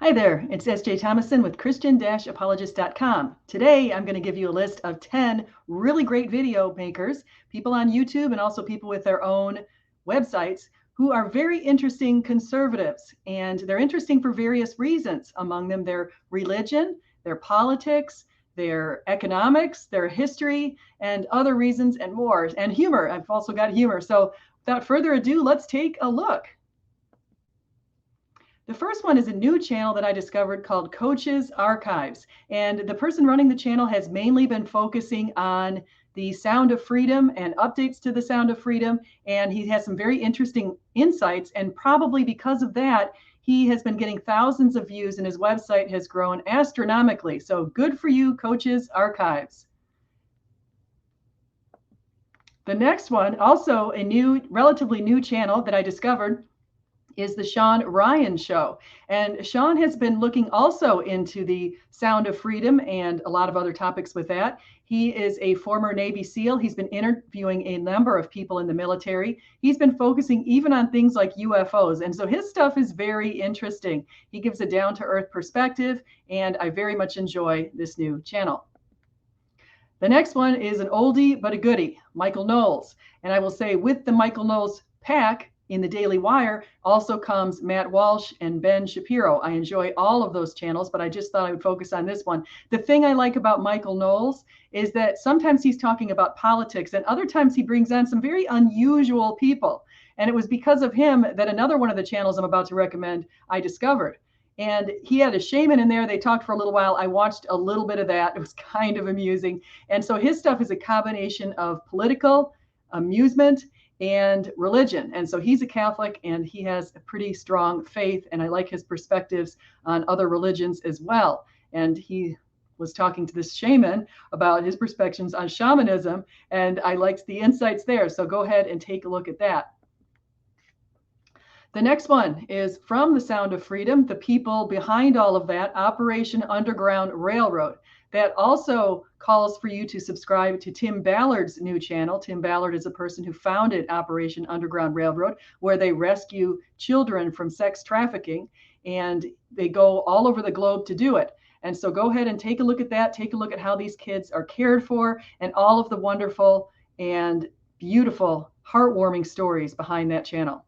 Hi there, it's S.J. Thomason with Christian-Apologist.com. Today, I'm going to give you a list of 10 really great video makers, people on YouTube and also people with their own websites who are very interesting conservatives. And they're interesting for various reasons, among them their religion, their politics, their economics, their history, and other reasons and more. And humor. I've also got humor. So without further ado, let's take a look. The first one is a new channel that I discovered called Coach's Archives. And the person running the channel has mainly been focusing on the Sound of Freedom and updates to the Sound of Freedom. And he has some very interesting insights. And probably because of that, he has been getting thousands of views and his website has grown astronomically. So good for you, Coach's Archives. The next one, also a new, relatively new channel that I discovered, is the Sean Ryan Show. And Sean has been looking also into the Sound of Freedom and a lot of other topics with that. He is a former Navy SEAL. He's been interviewing a number of people in the military. He's been focusing even on things like UFOs. And so his stuff is very interesting. He gives a down-to-earth perspective, and I very much enjoy this new channel. The next one is an oldie but a goodie, Michael Knowles. And I will say with the Michael Knowles pack, in the Daily Wire also comes Matt Walsh and Ben Shapiro. I enjoy all of those channels, but I just thought I would focus on this one. The thing I like about Michael Knowles is that sometimes he's talking about politics and other times he brings on some very unusual people. And it was because of him that another one of the channels I'm about to recommend I discovered. And he had a shaman in there. They talked for a little while. I watched a little bit of that. It was kind of amusing. And so his stuff is a combination of political, amusement, and religion. And so he's a Catholic and he has a pretty strong faith. And I like his perspectives on other religions as well. And he was talking to this shaman about his perspectives on shamanism. And I liked the insights there. So go ahead and take a look at that. The next one is from the Sound of Freedom, the people behind all of that, Operation Underground Railroad. That also calls for you to subscribe to Tim Ballard's new channel. Tim Ballard is a person who founded Operation Underground Railroad, where they rescue children from sex trafficking, and they go all over the globe to do it. And so go ahead and take a look at that. Take a look at how these kids are cared for and all of the wonderful and beautiful, heartwarming stories behind that channel.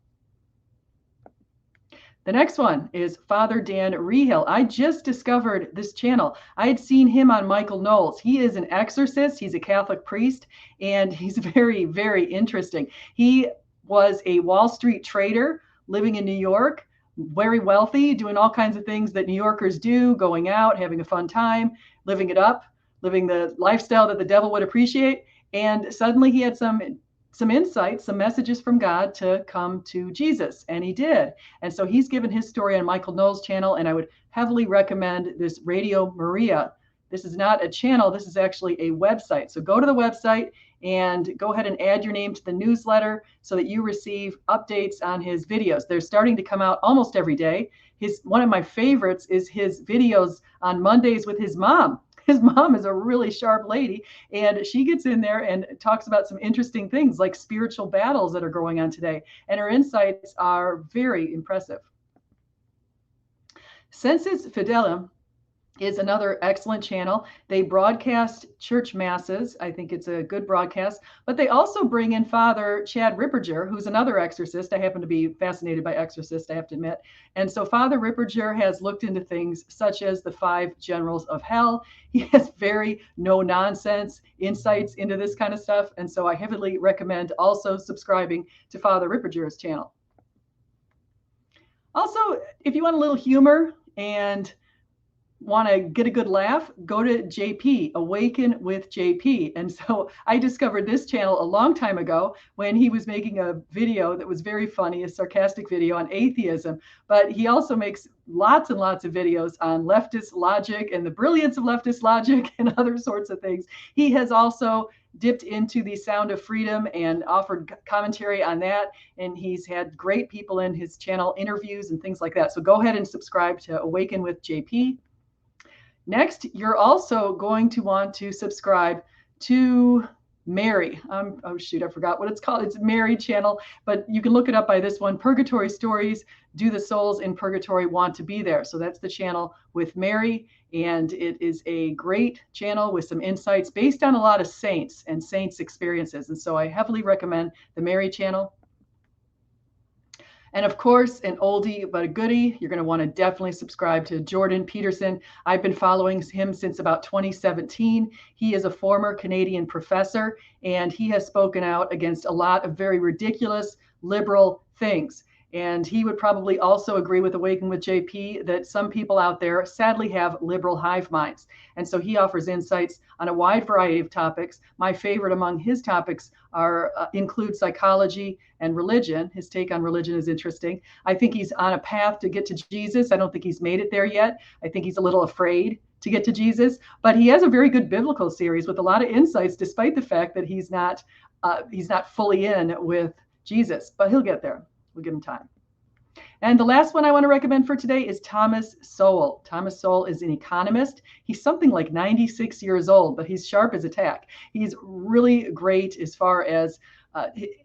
The next one is Father Dan Rehill. I just discovered this channel. I had seen him on Michael Knowles. He is an exorcist. He's a Catholic priest, and he's very, very interesting. He was a Wall Street trader living in New York, very wealthy, doing all kinds of things that New Yorkers do, going out, having a fun time, living it up, living the lifestyle that the devil would appreciate. And suddenly he had some insights, some messages from God to come to Jesus, and he did. And so he's given his story on Michael Knowles' channel, and I would heavily recommend this Radio Maria. This is not a channel, this is actually a website. So go to the website and go ahead and add your name to the newsletter so that you receive updates on his videos. They're starting to come out almost every day. One of my favorites is his videos on Mondays with his mom. His mom is a really sharp lady, and she gets in there and talks about some interesting things like spiritual battles that are going on today. And her insights are very impressive. Sensus Fidelum is another excellent channel. They broadcast church masses. I think it's a good broadcast, but they also bring in Father Chad Ripperger, who's another exorcist. I happen to be fascinated by exorcists, I have to admit. And so Father Ripperger has looked into things such as the 5 generals of hell. He has very no nonsense insights into this kind of stuff. And so I heavily recommend also subscribing to Father Ripperger's channel. Also, if you want a little humor and want to get a good laugh, go to JP, Awaken with JP. And so I discovered this channel a long time ago when he was making a video that was very funny, a sarcastic video on atheism. But he also makes lots and lots of videos on leftist logic and the brilliance of leftist logic and other sorts of things. He has also dipped into the Sound of Freedom and offered commentary on that. And he's had great people in his channel, interviews and things like that. So go ahead and subscribe to Awaken with JP. Next, you're also going to want to subscribe to Mary. Oh shoot, I forgot what it's called. It's Mary channel, but you can look it up by this one. Purgatory Stories. Do the souls in purgatory want to be there? So that's the channel with Mary, and it is a great channel with some insights based on a lot of saints and saints' experiences. And so I heavily recommend the Mary channel. And of course, an oldie but a goodie, you're going to want to definitely subscribe to Jordan Peterson. I've been following him since about 2017. He is a former Canadian professor, and he has spoken out against a lot of very ridiculous liberal things. And he would probably also agree with Awaken with JP that some people out there sadly have liberal hive minds. And so he offers insights on a wide variety of topics. My favorite among his topics are include psychology and religion. His take on religion is interesting. I think he's on a path to get to Jesus. I don't think he's made it there yet. I think he's a little afraid to get to Jesus, but he has a very good biblical series with a lot of insights, despite the fact that he's not fully in with Jesus, but he'll get there. We'll give him time. And the last one I want to recommend for today is Thomas Sowell. Thomas Sowell is an economist. He's something like 96 years old, but he's sharp as a tack. He's really great as far as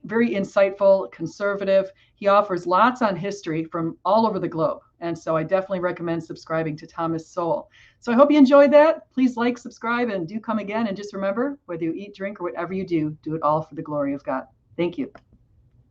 very insightful, conservative. He offers lots on history from all over the globe. And so I definitely recommend subscribing to Thomas Sowell. So I hope you enjoyed that. Please like, subscribe, and do come again. And just remember, whether you eat, drink, or whatever you do, do it all for the glory of God. Thank you.